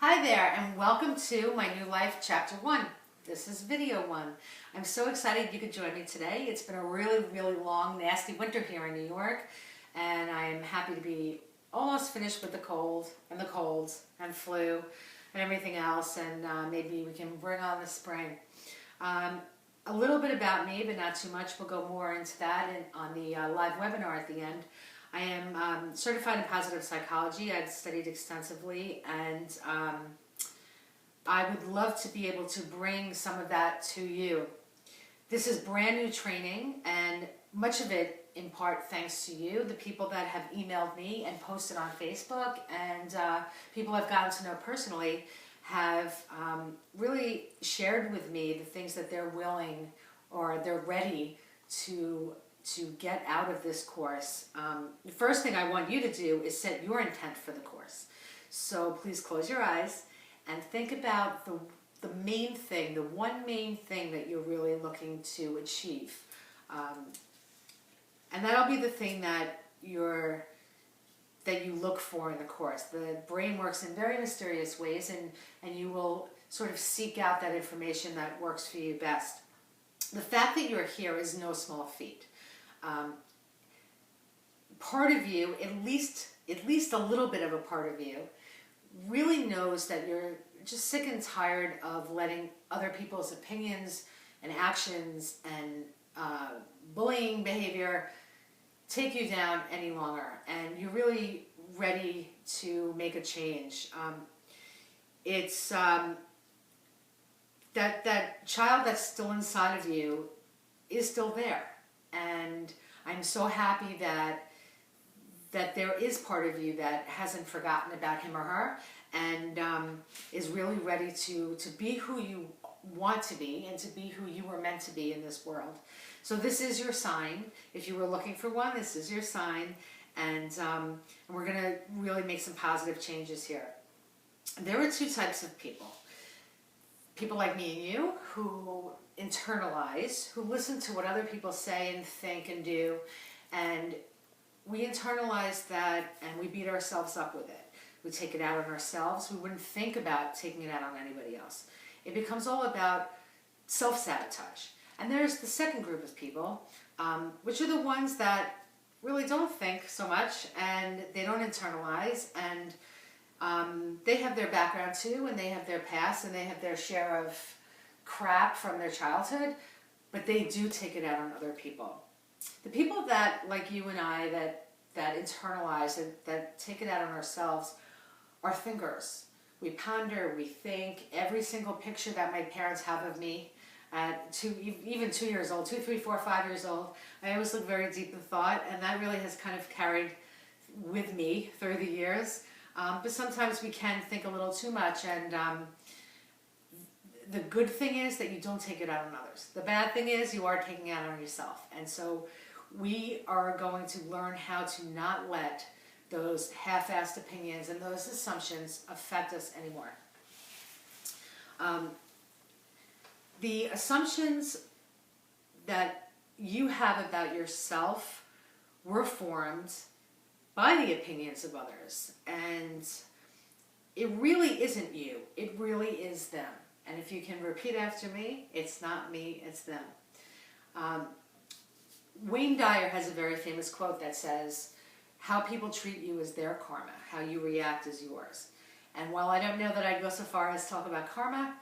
Hi there, and welcome to my new life, Chapter 1. This is Video 1. I'm so excited you could join me today. It's been a really, really long, nasty winter here in New York, and I'm happy to be almost finished with the cold, and the colds, and flu, and everything else, and maybe we can bring on the spring. A little bit about me, but not too much. We'll go more into that on the live webinar at the end. I am certified in positive psychology. I've studied extensively, and I would love to be able to bring some of that to you. This is brand new training, and much of it in part thanks to you, the people that have emailed me and posted on Facebook, and people I've gotten to know personally have really shared with me the things that they're willing or they're ready to get out of this course. The first thing I want you to do is set your intent for the course. So please close your eyes and think about the main thing, the one main thing that you're really looking to achieve. And that'll be the thing that you look for in the course. The brain works in very mysterious ways, and you will sort of seek out that information that works for you best. The fact that you're here is no small feat. Part of you, at least a little bit of a part of you, really knows that you're just sick and tired of letting other people's opinions and actions and bullying behavior take you down any longer, and you're really ready to make a change. It's that child that's still inside of you is still there, and I'm so happy that there is part of you that hasn't forgotten about him or her, and is really ready to be who you want to be and to be who you were meant to be in this world. So this is your sign. If you were looking for one, this is your sign, and we're going to really make some positive changes here. There are two types of people. People like me and you who internalize, who listen to what other people say and think and do, and we internalize that and we beat ourselves up with it. We take it out on ourselves. We wouldn't think about taking it out on anybody else. It becomes all about self-sabotage. And there's the second group of people, which are the ones that really don't think so much, and they don't internalize, and they have their background too, and they have their past, and they have their share of crap from their childhood, but they do take it out on other people. The people that, like you and I, that internalize, that take it out on ourselves, are thinkers. We ponder, we think. Every single picture that my parents have of me at even 2 years old, 2, 3, 4, 5 years old, I always look very deep in thought, and that really has kind of carried with me through the years. But sometimes we can think a little too much, and the good thing is that you don't take it out on others. The bad thing is you are taking it out on yourself. And so we are going to learn how to not let those half-assed opinions and those assumptions affect us anymore. The assumptions that you have about yourself were formed by the opinions of others, and it really isn't you. It really is them. And if you can repeat after me, it's not me, it's them. Wayne Dyer has a very famous quote that says, "How people treat you is their karma. How you react is yours." And while I don't know that I'd go so far as to talk about karma,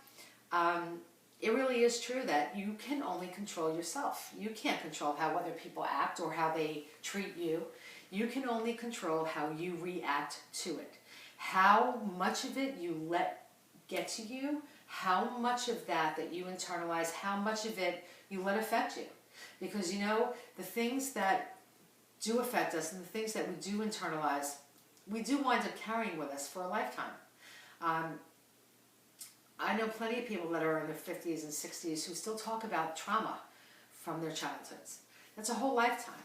it really is true that you can only control yourself. You can't control how other people act or how they treat you. You can only control how you react to it. How much of it you let get to you, how much of that you internalize, how much of it you let affect you. Because you know, the things that do affect us and the things that we do internalize, we do wind up carrying with us for a lifetime. I know plenty of people that are in their 50s and 60s who still talk about trauma from their childhoods. That's a whole lifetime.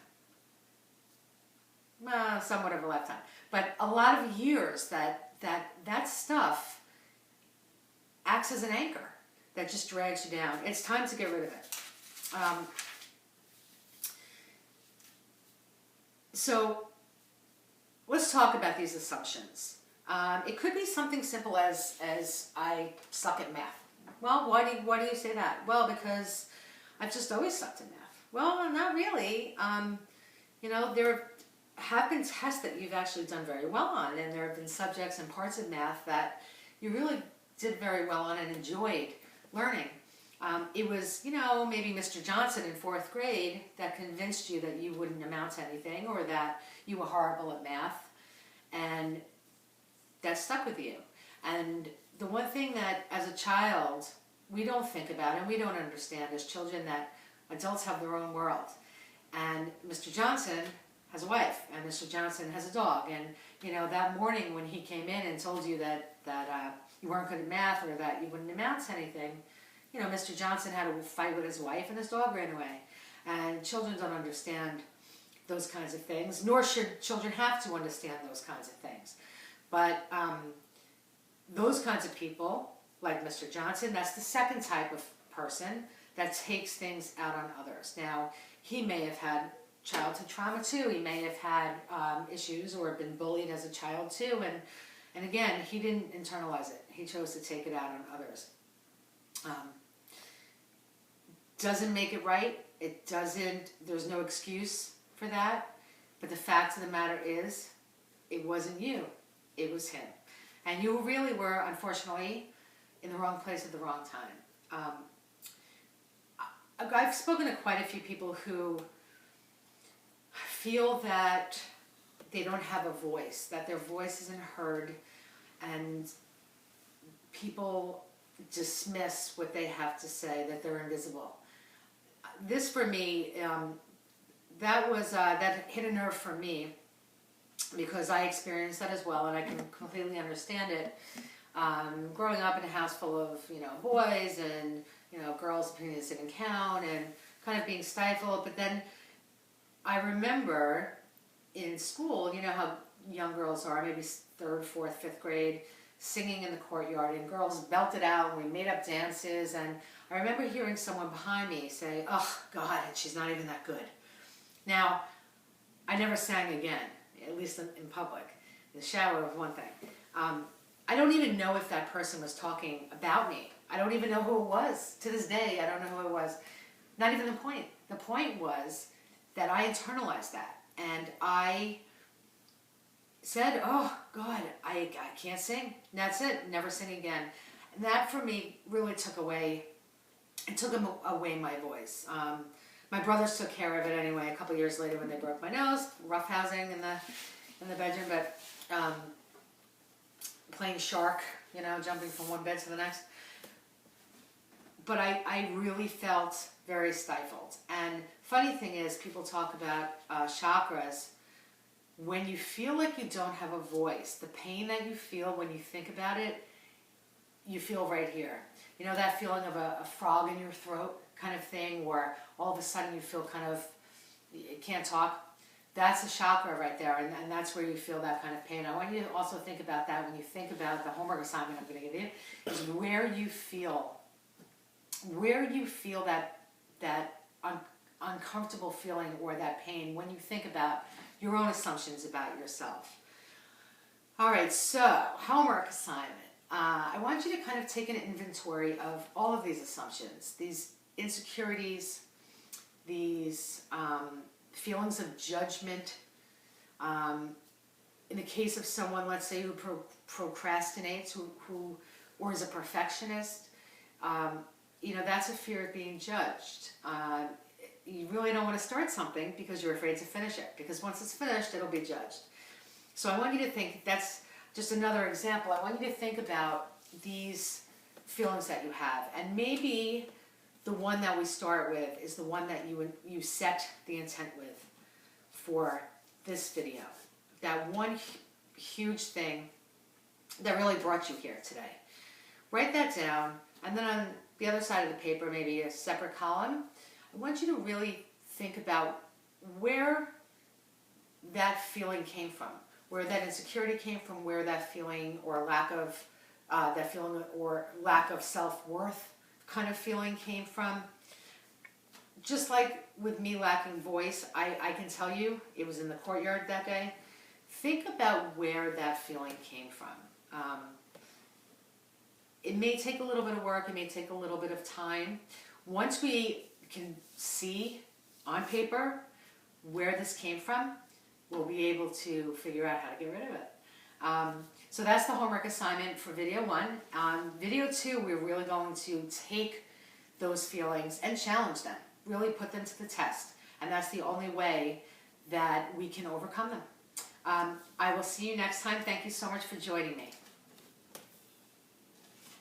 Somewhat of a lifetime. But a lot of years that stuff acts as an anchor that just drags you down. It's time to get rid of it. So let's talk about these assumptions. It could be something simple as I suck at math. Well, why do you say that? Well, because I've just always sucked at math. Well, not really. You know, there have been tests that you've actually done very well on, and there have been subjects and parts of math that you really did very well on and enjoyed learning. It was, you know, maybe Mr. Johnson in 4th grade that convinced you that you wouldn't amount to anything, or that you were horrible at math, and that stuck with you. And the one thing that as a child we don't think about and we don't understand as children, that adults have their own world. And Mr. Johnson has a wife, and Mr. Johnson has a dog, and you know, that morning when he came in and told you that you weren't good at math, or that you wouldn't amount to anything, you know, Mr. Johnson had a fight with his wife and his dog ran away. And children don't understand those kinds of things, nor should children have to understand those kinds of things. But those kinds of people, like Mr. Johnson, that's the second type of person that takes things out on others. Now, he may have had childhood trauma too. He may have had issues or been bullied as a child too. And again, he didn't internalize it. He chose to take it out on others. Doesn't make it right. It doesn't, there's no excuse for that. But the fact of the matter is, it wasn't you. It was him. And you really were, unfortunately, in the wrong place at the wrong time. I've spoken to quite a few people who feel that they don't have a voice, that their voice isn't heard, and people dismiss what they have to say, that they're invisible. This, for me, that hit a nerve for me, because I experienced that as well, and I can completely understand it. Growing up in a house full of, you know, boys and, you know, girls' opinions didn't count, and kind of being stifled. But then I remember in school, you know how young girls are, maybe 3rd, 4th, 5th grade, singing in the courtyard, and girls belted out, and we made up dances. And I remember hearing someone behind me say, "Oh God, she's not even that good." Now, I never sang again, at least in public. In the shower was one thing. I don't even know if that person was talking about me. I don't even know who it was. To this day, I don't know who it was. Not even the point. The point was that I internalized that. And I said, "Oh God, I can't sing. And that's it. Never sing again." And that for me really took away my voice. My brothers took care of it anyway a couple years later when they broke my nose, roughhousing in the bedroom, but playing shark, you know, jumping from one bed to the next. But I really felt very stifled. And funny thing is, people talk about chakras. When you feel like you don't have a voice, the pain that you feel when you think about it, you feel right here. You know that feeling of a frog in your throat kind of thing, where all of a sudden you feel kind of, you can't talk? That's a chakra right there, and that's where you feel that kind of pain. I want you to also think about that when you think about the homework assignment I'm going to give you, is where you feel that uncomfortable feeling or that pain when you think about your own assumptions about yourself. All right, so homework assignment. I want you to kind of take an inventory of all of these assumptions, these insecurities, these feelings of judgment. In the case of someone, let's say, who procrastinates, who or is a perfectionist, you know, that's a fear of being judged. You really don't want to start something because you're afraid to finish it, because once it's finished, it'll be judged. So I want you to think, that's just another example. I want you to think about these feelings that you have, and maybe the one that we start with is the one that you set the intent with for this video. That one huge thing that really brought you here today. Write that down, and then on the other side of the paper, maybe a separate column, I want you to really think about where that feeling came from, where that insecurity came from, where that feeling or lack of self-worth kind of feeling came from. Just like with me lacking voice, I can tell you it was in the courtyard that day. think about where that feeling came from. It may take a little bit of work, it may take a little bit of time. Once we can see on paper where this came from, we'll be able to figure out how to get rid of it. So that's the homework assignment for video 1. Video 2, we're really going to take those feelings and challenge them, really put them to the test. And that's the only way that we can overcome them. I will see you next time. Thank you so much for joining me.